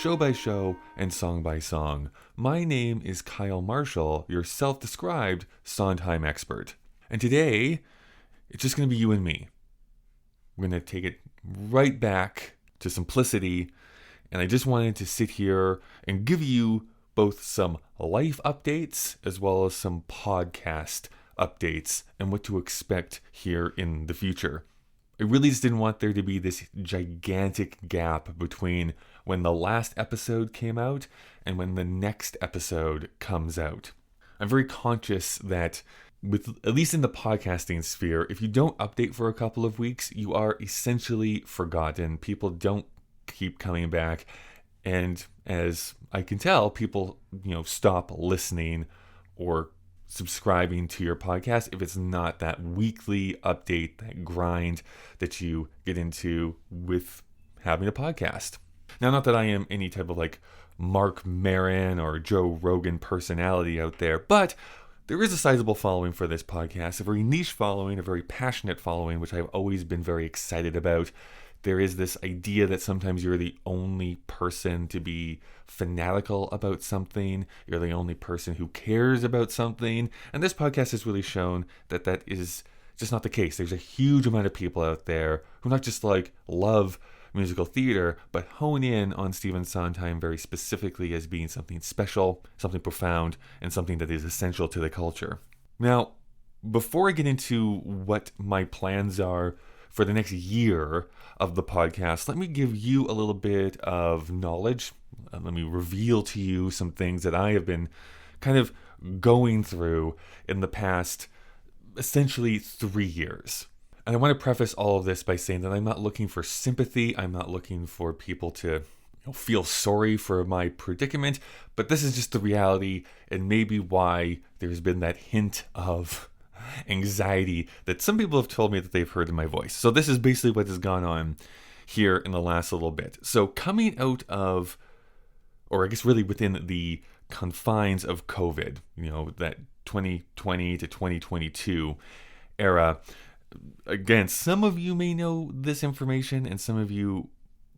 show by show and song by song. My name is Kyle Marshall, your self-described Sondheim expert. And today, it's just going to be you and me. We're going to take it right back to simplicity, and I just wanted to sit here and give you both some life updates as well as some podcast updates and what to expect here in the future. I really just didn't want there to be this gigantic gap between when the last episode came out and when the next episode comes out. I'm very conscious that at least in the podcasting sphere, if you don't update for a couple of weeks, you are essentially forgotten. People don't keep coming back. And as I can tell, people, stop listening or subscribing to your podcast if it's not that weekly update, that grind that you get into with having a podcast. Now, not that I am any type of Mark Maron or Joe Rogan personality out there, but there is a sizable following for this podcast, a very niche following, a very passionate following, which I've always been very excited about. There is this idea that sometimes you're the only person to be fanatical about something. You're the only person who cares about something. And this podcast has really shown that that is just not the case. There's a huge amount of people out there who not just love musical theater, but hone in on Stephen Sondheim very specifically as being something special, something profound, and something that is essential to the culture. Now, before I get into what my plans are for the next year of the podcast, let me give you a little bit of knowledge. Let me reveal to you some things that I have been kind of going through in the past, essentially 3 years. And I want to preface all of this by saying that I'm not looking for sympathy. I'm not looking for people to feel sorry for my predicament, but this is just the reality and maybe why there's been that hint of anxiety that some people have told me that they've heard in my voice. So this is basically what has gone on here in the last little bit. So coming out of, or I guess really within the confines of COVID, that 2020 to 2022 era, again, some of you may know this information and some of you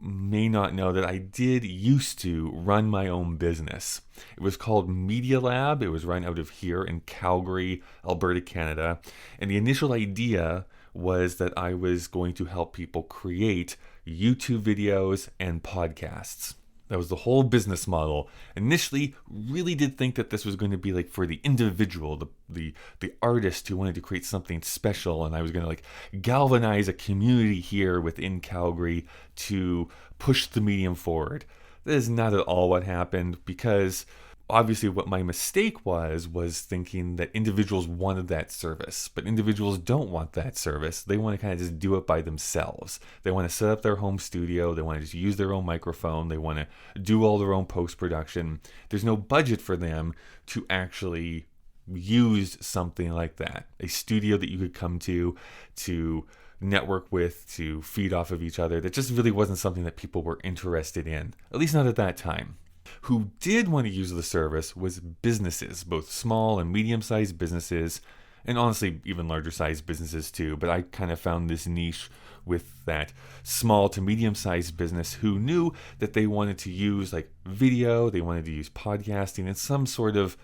may not know that I did used to run my own business. It was called Media Lab. It was run out of here in Calgary, Alberta, Canada. And the initial idea was that I was going to help people create YouTube videos and podcasts. That was the whole business model. Initially, really did think that this was going to be for the individual, the artist who wanted to create something special, and I was going to galvanize a community here within Calgary to push the medium forward. That is not at all what happened, because obviously what my mistake was thinking that individuals wanted that service, but individuals don't want that service. They want to kind of just do it by themselves. They want to set up their home studio. They want to just use their own microphone. They want to do all their own post-production. There's no budget for them to actually use something like that. A studio that you could come to network with, to feed off of each other. That just really wasn't something that people were interested in, at least not at that time. Who did want to use the service was businesses, both small and medium-sized businesses, and honestly, even larger-sized businesses too. But I kind of found this niche with that small to medium-sized business who knew that they wanted to use video, they wanted to use podcasting in some sort of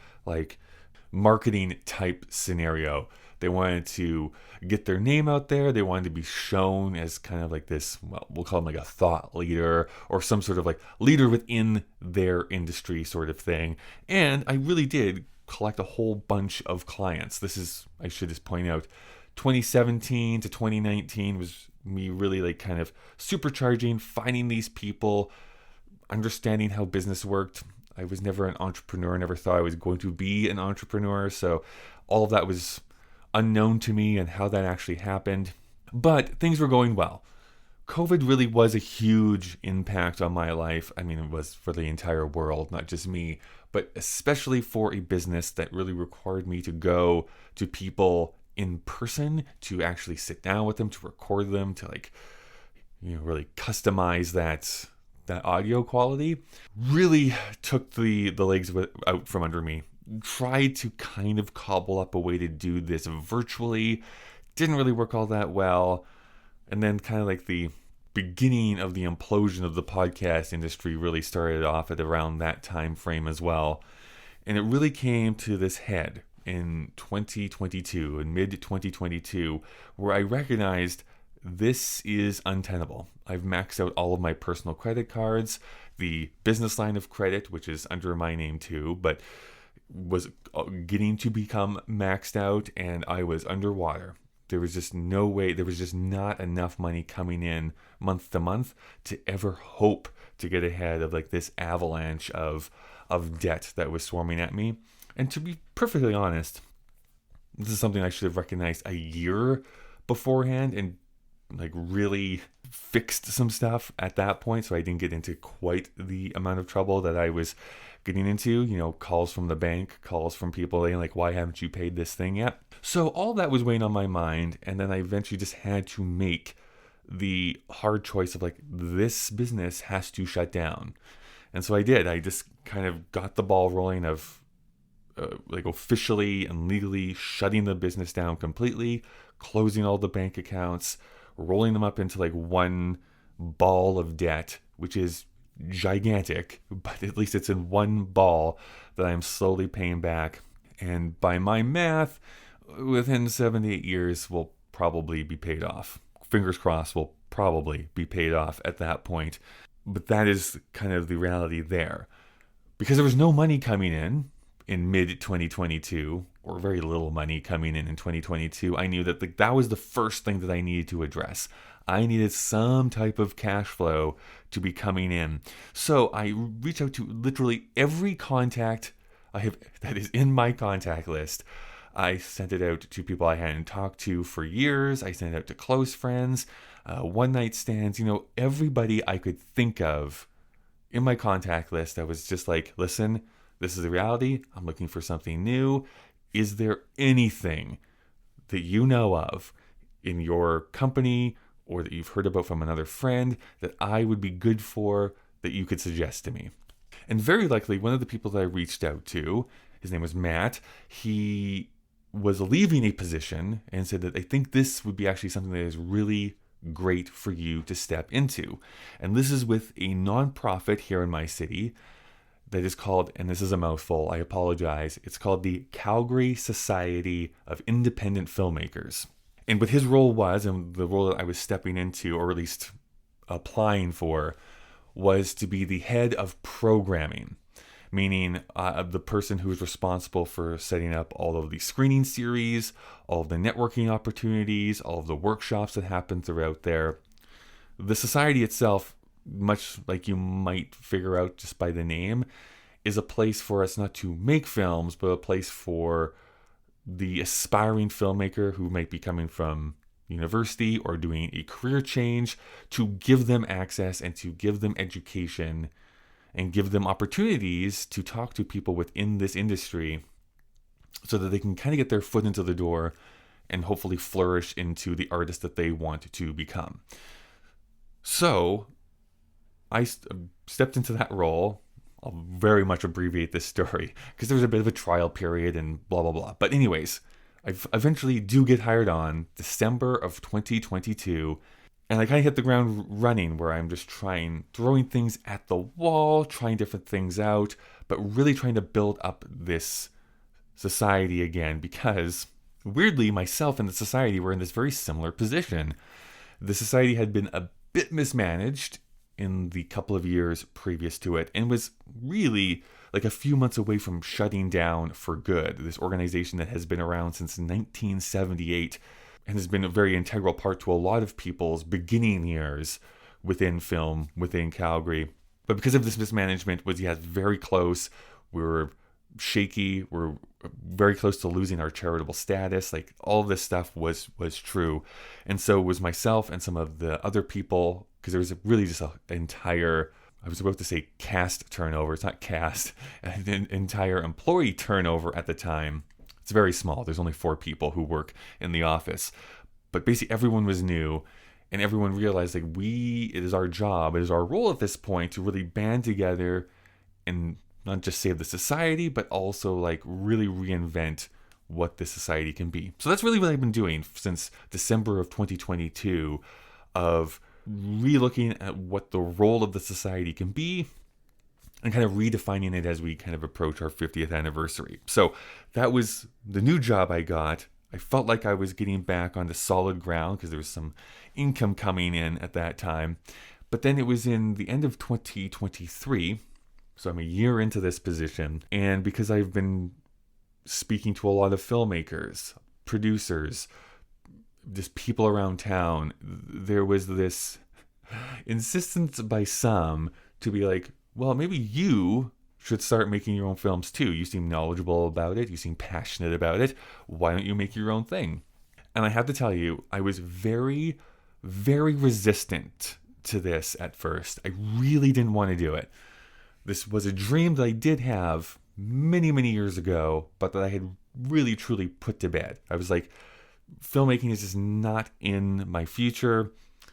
marketing type scenario. They wanted to get their name out there. They wanted to be shown as kind of this, we'll call them a thought leader or some sort of leader within their industry sort of thing. And I really did collect a whole bunch of clients. This is, I should just point out, 2017 to 2019 was me really kind of supercharging, finding these people, understanding how business worked. I was never an entrepreneur, never thought I was going to be an entrepreneur. So all of that was unknown to me and how that actually happened. But things were going well. COVID really was a huge impact on my life. I mean, it was for the entire world, not just me, but especially for a business that really required me to go to people in person, to actually sit down with them, to record them, to really customize that audio quality. Really took the legs out from under me. Tried to kind of cobble up a way to do this virtually. Didn't really work all that well. And then kind of the beginning of the implosion of the podcast industry really started off at around that time frame as well. And it really came to this head in 2022, in mid 2022, where I recognized this is untenable. I've maxed out all of my personal credit cards, the business line of credit, which is under my name too, but was getting to become maxed out, and I was underwater. There was just no way, there was just not enough money coming in month to month to ever hope to get ahead of like this avalanche of debt that was swarming at me. And to be perfectly honest, this is something I should have recognized a year beforehand and like really fixed some stuff at that point, so I didn't get into quite the amount of trouble that I was getting into. You know, calls from the bank, calls from people saying like, why haven't you paid this thing yet? So all that was weighing on my mind, and then I eventually just had to make the hard choice of like, this business has to shut down. And so I did. I just kind of got the ball rolling of like officially and legally shutting the business down completely, closing all the bank accounts, rolling them up into like one ball of debt, which is gigantic, but at least it's in one ball that I'm slowly paying back. And by my math, within 7 to 8 years, will probably be paid off. Fingers crossed, will probably be paid off at that point. But that is kind of the reality there. Because there was no money coming in mid 2022, or very little money coming in 2022, I knew that that was the first thing that I needed to address. I needed some type of cash flow to be coming in. So I reached out to literally every contact I have that is in my contact list. I sent it out to people I hadn't talked to for years. I sent it out to close friends, one night stands, you know, everybody I could think of in my contact list. I was just like, listen, this is the reality. I'm looking for something new. Is there anything that you know of in your company or that you've heard about from another friend that I would be good for that you could suggest to me? And very likely one of the people that I reached out to, his name was Matt, he was leaving a position and said that I think this would be actually something that is really great for you to step into. And this is with a nonprofit here in my city that is called, and this is a mouthful, I apologize, it's called the Calgary Society of Independent Filmmakers. And what his role was, and the role that I was stepping into, or at least applying for, was to be the head of programming, meaning the person who is responsible for setting up all of the screening series, all of the networking opportunities, all of the workshops that happen throughout there. The society itself, much like you might figure out just by the name, is a place for us not to make films, but a place for the aspiring filmmaker who might be coming from university or doing a career change, to give them access and to give them education and give them opportunities to talk to people within this industry so that they can kind of get their foot into the door and hopefully flourish into the artist that they want to become. So I stepped into that role. I'll very much abbreviate this story because there was a bit of a trial period and blah, blah, blah. But anyways, I eventually do get hired on December of 2022. And I kind of hit the ground running where I'm just throwing things at the wall, trying different things out, but really trying to build up this society again, because weirdly, myself and the society were in this very similar position. The society had been a bit mismanaged in the couple of years previous to it, and was really like a few months away from shutting down for good. This organization that has been around since 1978 and has been a very integral part to a lot of people's beginning years within film, within Calgary. But because of this mismanagement, was very close. We were shaky. We're very close to losing our charitable status. Like all of this stuff was true. And so it was myself and some of the other people, because there was really just an entire, I was about to say cast turnover. It's not cast, an entire employee turnover at the time. It's very small. There's only 4 people who work in the office. But basically everyone was new, and everyone realized like it is our job, it is our role at this point to really band together and not just save the society, but also like really reinvent what this society can be. So that's really what I've been doing since December of 2022, of re-looking at what the role of the society can be and kind of redefining it as we kind of approach our 50th anniversary. So that was the new job I got. I felt like I was getting back onto solid ground because there was some income coming in at that time. But then it was in the end of 2023, so I'm a year into this position, and because I've been speaking to a lot of filmmakers, producers, just people around town, there was this insistence by some to be like, well, maybe you should start making your own films too. You seem knowledgeable about it. You seem passionate about it. Why don't you make your own thing? And I have to tell you, I was very, very resistant to this at first. I really didn't want to do it. This was a dream that I did have many, many years ago, but that I had really, truly put to bed. I was like, filmmaking is just not in my future.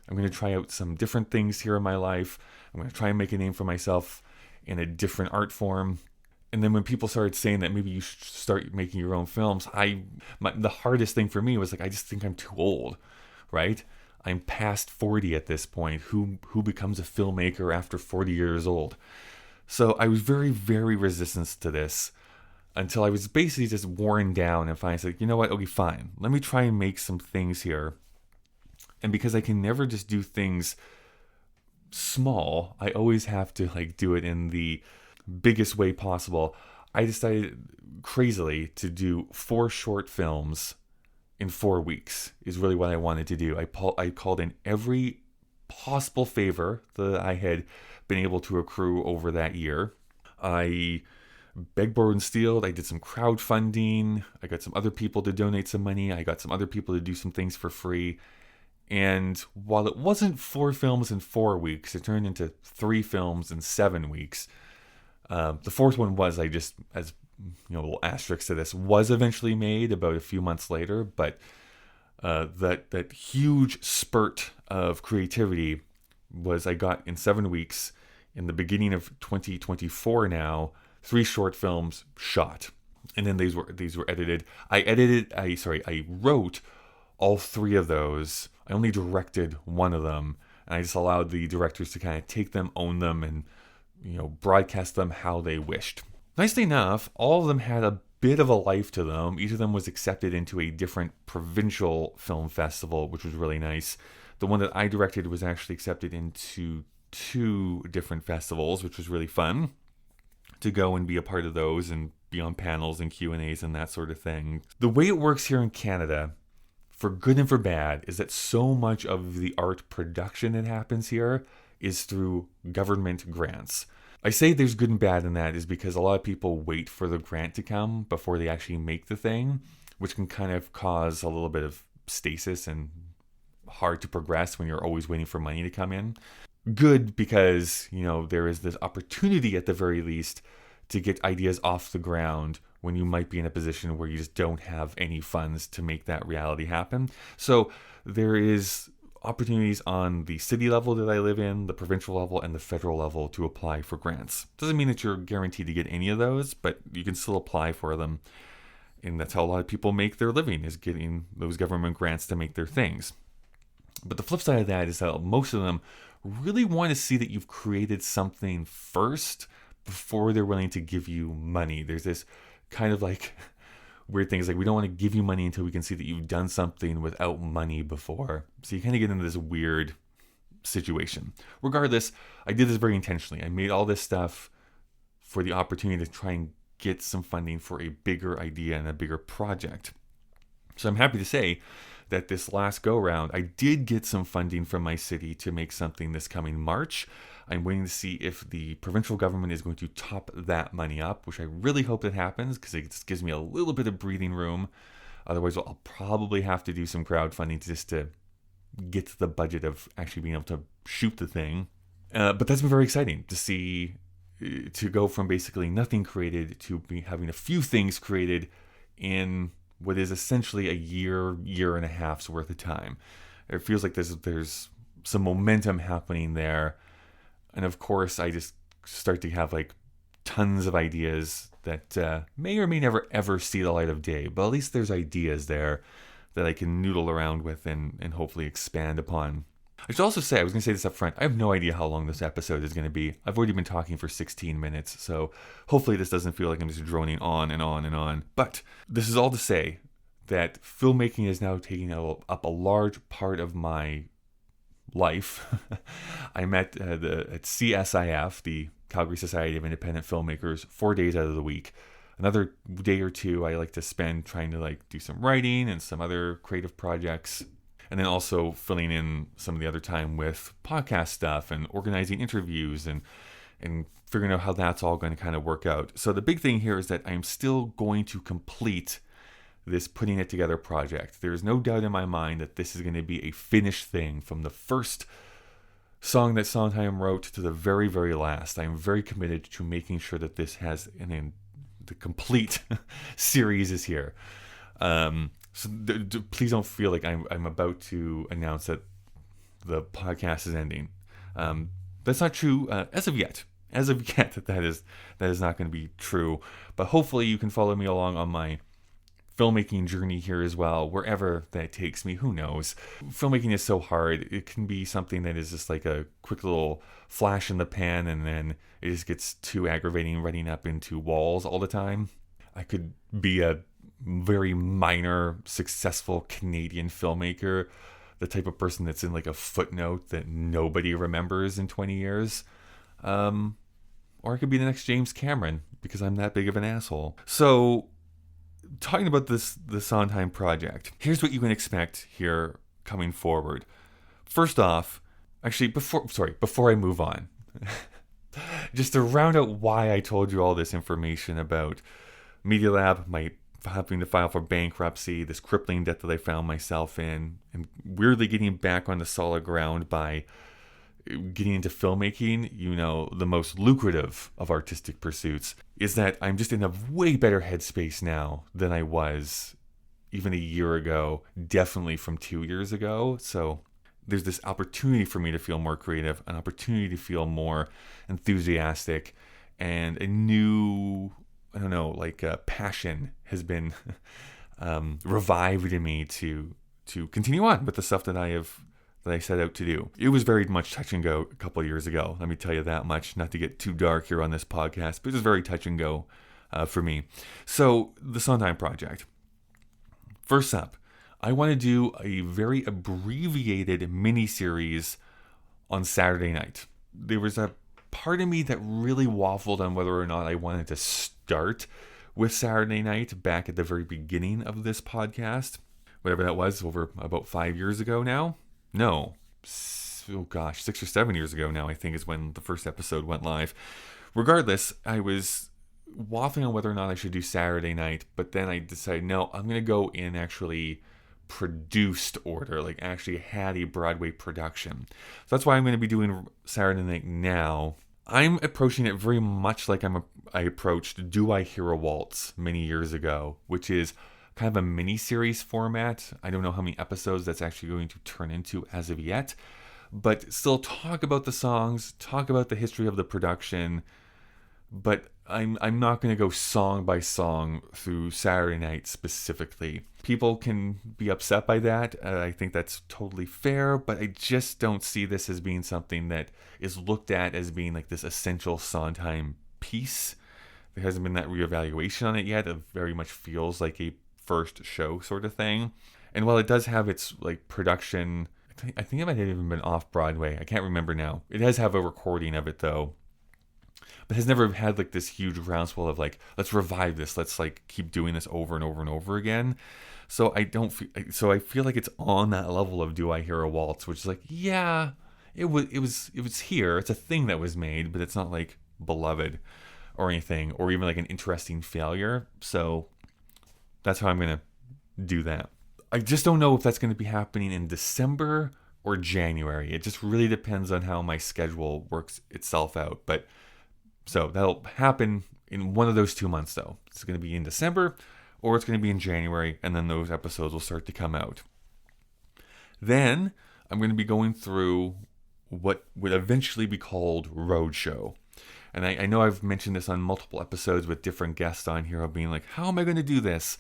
I'm going to try out some different things here in my life. I'm going to try and make a name for myself in a different art form. And then when people started saying that maybe you should start making your own films, the hardest thing for me was like, I just think I'm too old, right? I'm past 40 at this point. Who becomes a filmmaker after 40 years old? So I was very, very resistant to this until I was basically just worn down and finally said, you know what? Okay, fine. Let me try and make some things here. And because I can never just do things small, I always have to do it in the biggest way possible. I decided crazily to do 4 short films in 4 weeks is really what I wanted to do. I called in every possible favor that I had been able to accrue over that year. I begged, borrowed, and stealed. I did some crowdfunding. I got some other people to donate some money. I got some other people to do some things for free. And while it wasn't 4 films in 4 weeks, it turned into 3 films in 7 weeks. The 4th one was, I just, as a little asterisk to this, was eventually made about a few months later. But that huge spurt of creativity was I got in 7 weeks, in the beginning of 2024 now, 3 short films shot. And then these were edited. I wrote all 3 of those. I only directed one of them, and I just allowed the directors to kind of take them, own them, and broadcast them how they wished. Nicely enough, all of them had a bit of a life to them. Each of them was accepted into a different provincial film festival, which was really nice. The one that I directed was actually accepted into 2 different festivals, which was really fun to go and be a part of those and be on panels and Q&As and that sort of thing. The way it works here in Canada, for good and for bad, is that so much of the art production that happens here is through government grants. I say there's good and bad in that is because a lot of people wait for the grant to come before they actually make the thing, which can kind of cause a little bit of stasis and hard to progress when you're always waiting for money to come in. Good because, there is this opportunity at the very least to get ideas off the ground when you might be in a position where you just don't have any funds to make that reality happen. So there is opportunities on the city level that I live in, the provincial level, and the federal level to apply for grants. Doesn't mean that you're guaranteed to get any of those, but you can still apply for them. And that's how a lot of people make their living, is getting those government grants to make their things. But the flip side of that is that most of them really want to see that you've created something first before they're willing to give you money. There's this kind of weird things we don't want to give you money until we can see that you've done something without money before. So you kind of get into this weird situation. Regardless, I did this very intentionally. I made all this stuff for the opportunity to try and get some funding for a bigger idea and a bigger project. So I'm happy to say that this last go round, I did get some funding from my city to make something this coming March. I'm waiting to see if the provincial government is going to top that money up, which I really hope that happens because it just gives me a little bit of breathing room. Otherwise, I'll probably have to do some crowdfunding just to get to the budget of actually being able to shoot the thing. But that's been very exciting to see, to go from basically nothing created to having a few things created in what is essentially a year and a half's worth of time. It feels like there's some momentum happening there. And of course, I just start to have tons of ideas that may or may never ever see the light of day. But at least there's ideas there that I can noodle around with and hopefully expand upon. I should also say, I was going to say this up front, I have no idea how long this episode is going to be. I've already been talking for 16 minutes, so hopefully this doesn't feel like I'm just droning on and on and on. But this is all to say that filmmaking is now taking up a large part of my life. I met at CSIF, the Calgary Society of Independent Filmmakers, 4 days out of the week. Another day or two I like to spend trying to do some writing and some other creative projects. And then also filling in some of the other time with podcast stuff and organizing interviews and figuring out how that's all going to kind of work out. So the big thing here is that I'm still going to complete this Putting It Together project. There's no doubt in my mind that this is going to be a finished thing from the first song that Sondheim wrote to the very, very last. I'm very committed to making sure that this has the complete series is here. So please don't feel like I'm about to announce that the podcast is ending. That's not true as of yet. As of yet, that is not going to be true. But hopefully you can follow me along on my filmmaking journey here as well, wherever that takes me. Who knows? Filmmaking is so hard. It can be something that is just like a quick little flash in the pan, and then it just gets too aggravating running up into walls all the time. I could be a very minor, successful Canadian filmmaker, the type of person that's in a footnote that nobody remembers in 20 years. Or I could be the next James Cameron because I'm that big of an asshole. So, talking about the Sondheim project, here's what you can expect here coming forward. First off, actually, before I move on, just to round out why I told you all this information about Media Lab, my having to file for bankruptcy, this crippling debt that I found myself in, and weirdly getting back on the solid ground by getting into filmmaking, the most lucrative of artistic pursuits, is that I'm just in a way better headspace now than I was even a year ago, definitely from 2 years ago. So there's this opportunity for me to feel more creative, an opportunity to feel more enthusiastic, and a new, passion has been revived in me to continue on with the stuff that I set out to do. It was very much touch and go a couple of years ago. Let me tell you that much, not to get too dark here on this podcast, but it was very touch and go for me. So the Sondheim project. First up, I want to do a very abbreviated mini-series on Saturday night. There was a part of me that really waffled on whether or not I wanted to start with Saturday night back at the very beginning of this podcast. Whatever that was, over about 5 years ago now. No, 6 or 7 years ago now, I think, is when the first episode went live. Regardless, I was waffling on whether or not I should do Saturday night, but then I decided, no, I'm going to go in actually produced order, actually had a Broadway production. So that's why I'm going to be doing Saturday night now. I'm approaching it very much like I approached Do I Hear a Waltz many years ago, which is kind of a mini-series format. I don't know how many episodes that's actually going to turn into as of yet, but still talk about the songs, talk about the history of the production, but I'm not going to go song by song through Saturday night specifically. People can be upset by that. I think that's totally fair, but I just don't see this as being something that is looked at as being this essential Sondheim piece. There hasn't been that reevaluation on it yet. It very much feels like a first show sort of thing. And while it does have its production, I think it might have even been off Broadway. I can't remember now. It does have a recording of it though, but has never had this huge groundswell of let's revive this. Let's keep doing this over and over and over again. So I feel like it's on that level of Do I Hear a Waltz, which is yeah, it was here. It's a thing that was made, but it's not beloved or anything, or even an interesting failure. So that's how I'm going to do that. I just don't know if that's going to be happening in December or January. It just really depends on how my schedule works itself out. But so that'll happen in one of those 2 months though. It's going to be in December or it's going to be in January, and then those episodes will start to come out. Then I'm going to be going through what would eventually be called Roadshow. And I know I've mentioned this on multiple episodes with different guests on here of being how am I going to do this?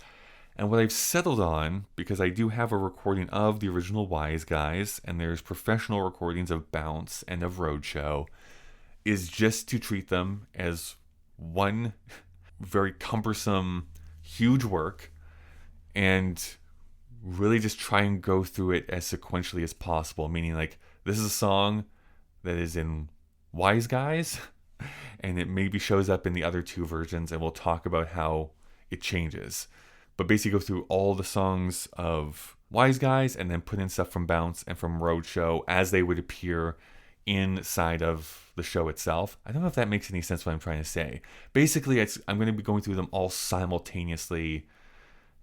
And what I've settled on, because I do have a recording of the original Wise Guys, and there's professional recordings of Bounce and of Roadshow, is just to treat them as one very cumbersome, huge work, and really just try and go through it as sequentially as possible. Meaning, like, this is a song that is in Wise Guys, and it maybe shows up in the other two versions, and we'll talk about how it changes. But basically go through all the songs of Wise Guys and then put in stuff from Bounce and from Roadshow as they would appear inside of the show itself. I don't know if that makes any sense what I'm trying to say. Basically, I'm going to be going through them all simultaneously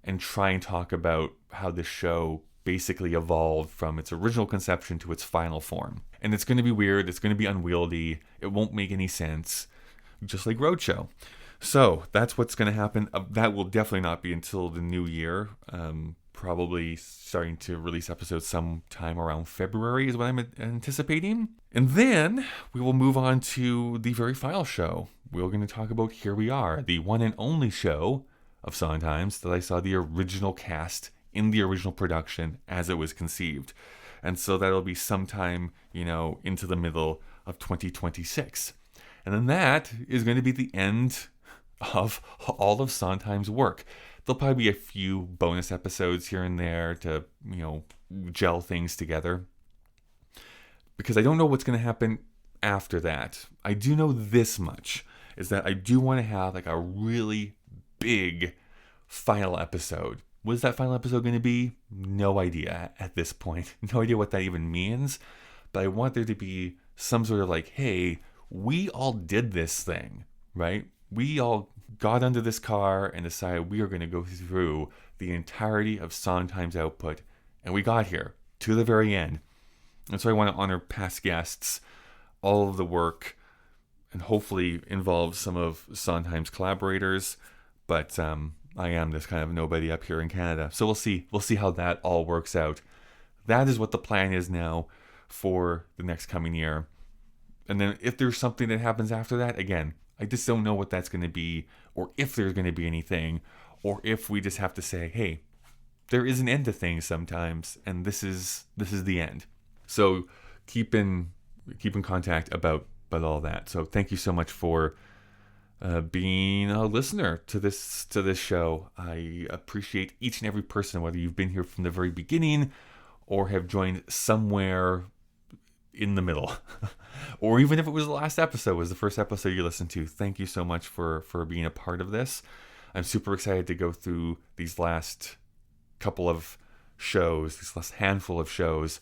and try and talk about how the show basically evolved from its original conception to its final form. And it's going to be weird. It's going to be unwieldy. It won't make any sense, just like Roadshow. So that's what's going to happen. That will definitely not be until the new year. Probably starting to release episodes sometime around February is what I'm anticipating. And then we will move on to the very final show. We're going to talk about Here We Are, the one and only show of Sondheims that I saw the original cast in the original production as it was conceived. And so that'll be sometime, into the middle of 2026. And then that is going to be the end of all of Sondheim's work. There'll probably be a few bonus episodes here and there to, gel things together. Because I don't know what's going to happen after that. I do know this much, is that I do want to have like a really big final episode. What is that final episode going to be? No idea at this point. No idea what that even means. But I want there to be some sort of like, hey, we all did this thing, right? We all got under this car and decided we are going to go through the entirety of Sondheim's output. And we got here to the very end. And so I want to honor past guests, all of the work, and hopefully involve some of Sondheim's collaborators. But I am this kind of nobody up here in Canada. So we'll see. We'll see how that all works out. That is what the plan is now for the next coming year. And then if there's something that happens after that, again, I just don't know what that's going to be, or if there's going to be anything, or if we just have to say, hey, there is an end to things sometimes, and this is the end. So keep in contact about all that. So thank you so much for being a listener to this show. I appreciate each and every person, whether you've been here from the very beginning or have joined somewhere in the middle, or even if it was the last episode, was the first episode you listened to. Thank you so much for being a part of this. I'm super excited to go through these last couple of shows, this last handful of shows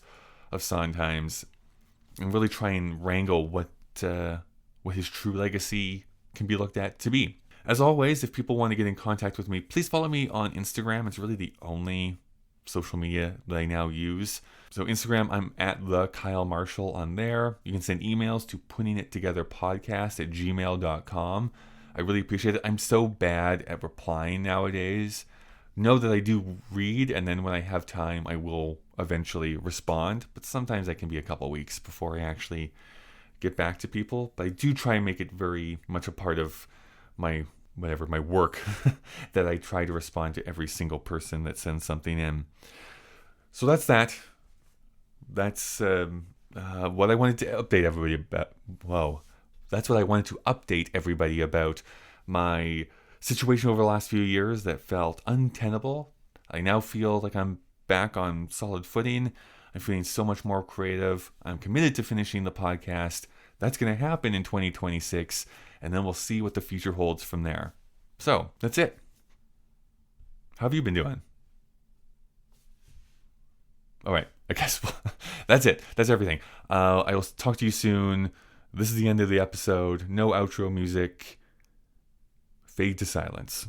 of Sondheim's, and really try and wrangle what his true legacy can be looked at to be. As always, if people want to get in contact with me, please follow me on Instagram. It's really the only social media that I now use. So Instagram, I'm at the Kyle Marshall on there. You can send emails to puttingittogetherpodcast@gmail.com. I really appreciate it. I'm so bad at replying nowadays. Know that I do read, and then when I have time, I will eventually respond. But sometimes that can be a couple weeks before I actually get back to people. But I do try and make it very much a part of my work that I try to respond to every single person that sends something in. So that's that. That's what I wanted to update everybody about. Whoa. That's what I wanted to update everybody about. My situation over the last few years that felt untenable. I now feel like I'm back on solid footing. I'm feeling so much more creative. I'm committed to finishing the podcast. That's going to happen in 2026. And then we'll see what the future holds from there. So, that's it. How have you been doing? All right, I guess that's it. That's everything. I will talk to you soon. This is the end of the episode. No outro music. Fade to silence.